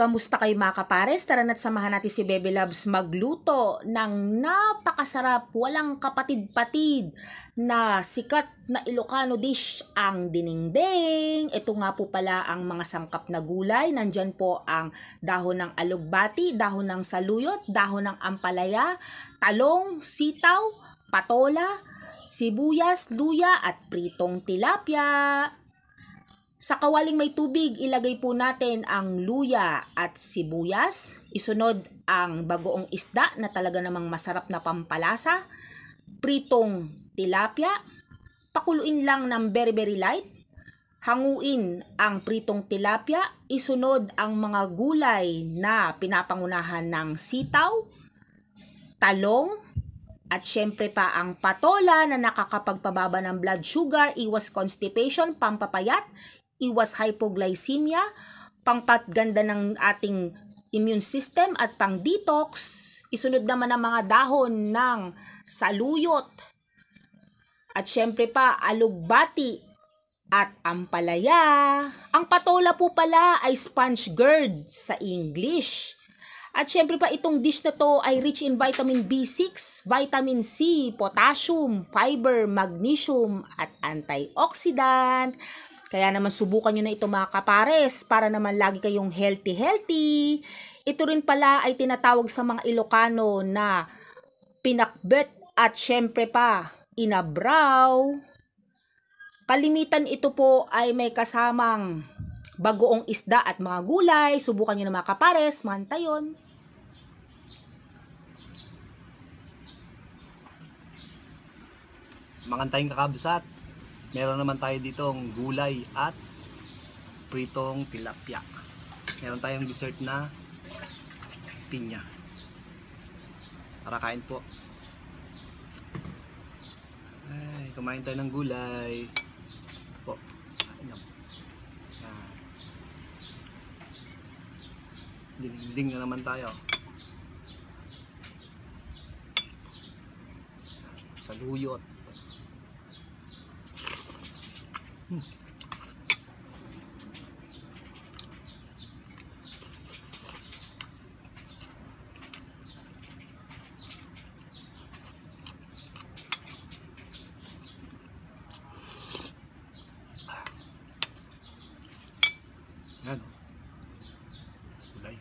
Kamusta kayo mga kapares? Tara na't samahan natin si Bebe Loves magluto ng napakasarap, walang kapatid-patid na sikat na Ilocano dish, ang dinengdeng. Ito nga po pala ang mga sangkap na gulay. Nandyan po ang dahon ng alugbati, dahon ng saluyot, dahon ng ampalaya, talong, sitaw, patola, sibuyas, luya at pritong tilapia. Sa kawaling may tubig, ilagay po natin ang luya at sibuyas. Isunod ang bagoong isda na talaga namang masarap na pampalasa. Pritong tilapia. Pakuluin lang ng very light. Hanguin ang pritong tilapia. Isunod ang mga gulay na pinapangunahan ng sitaw, talong, at syempre pa ang patola na nakakapagpababa ng blood sugar, iwas constipation, pampapayat, iwas hypoglycemia, pangpatganda ng ating immune system at pang-detox. Isunod naman ang mga dahon ng saluyot at syempre pa alugbati at ampalaya. Ang patola po pala ay sponge gourd sa English. At syempre pa itong dish na to ay rich in vitamin B6, vitamin C, potassium, fiber, magnesium at antioxidant. Kaya naman subukan nyo na ito mga kapares para naman lagi kayong healthy. Ito rin pala ay tinatawag sa mga Ilocano na pinakbet at syempre pa inabraw. Kalimitan ito po ay may kasamang bagoong isda at mga gulay. Subukan nyo na mga kapares, mantayon. Makantayong kakabsat, meron naman tayo ditong gulay at pritong tilapia. Meron tayong dessert na pinya. Tara, kain po. Ay, kumain tayo ng gulay po. Ding na naman tayo. Saluyot. Yan. Gulay.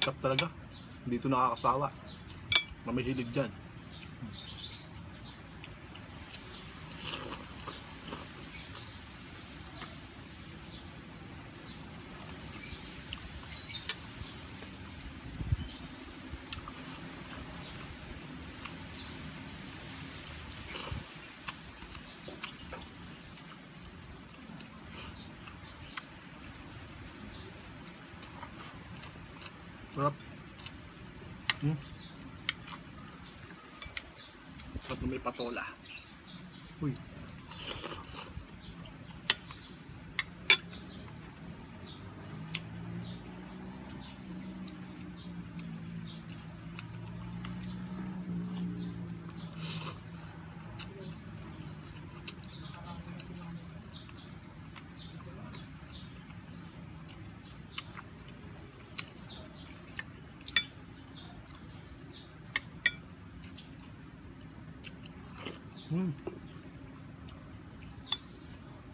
Sarap talaga. Dito nakakasawa. Mamahilig dyan. Sarap. Sarap na may patola. Uy.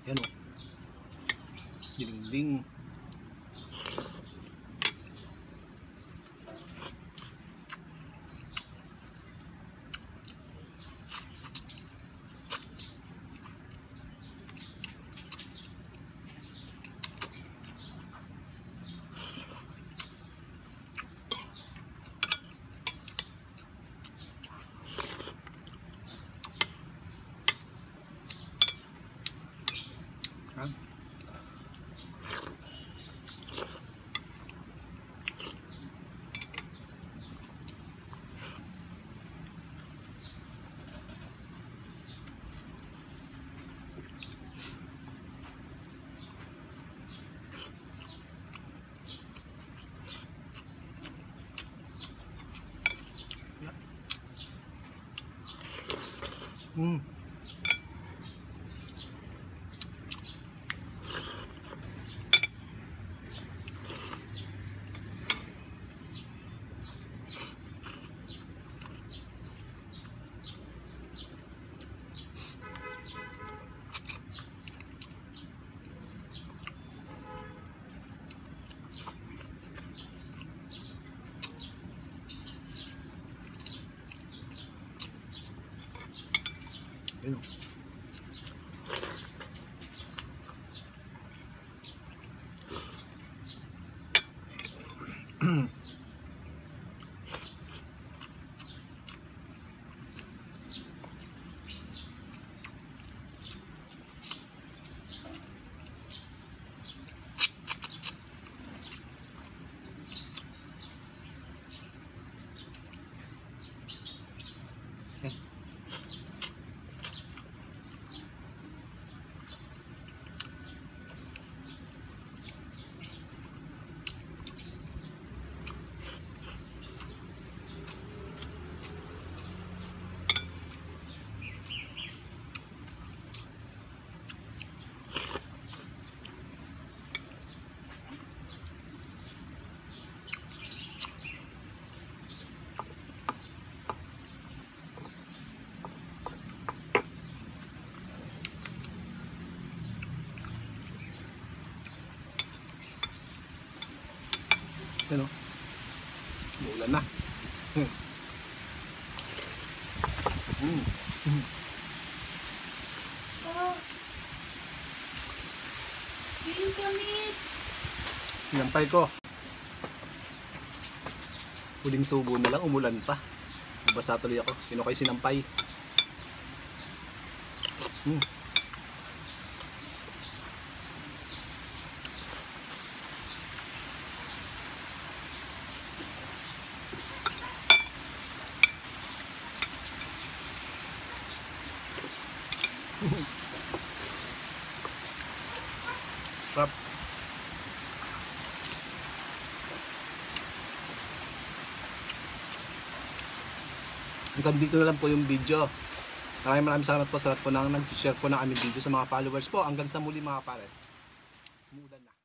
Yan o. Ding. Yan. Mm. Ayun. Ano? Umuulan na. Feel kamit. Sinampay ko. Huling subo na lang, umulan pa. Nabasa tuloy ako. Sino kayo sinampay? Sarap. Hanggang dito na lang po yung video. Maraming salamat po sa lahat po nang nag-share po ng aming video sa mga followers po. Hanggang sa muli mga pares. Umuulan na.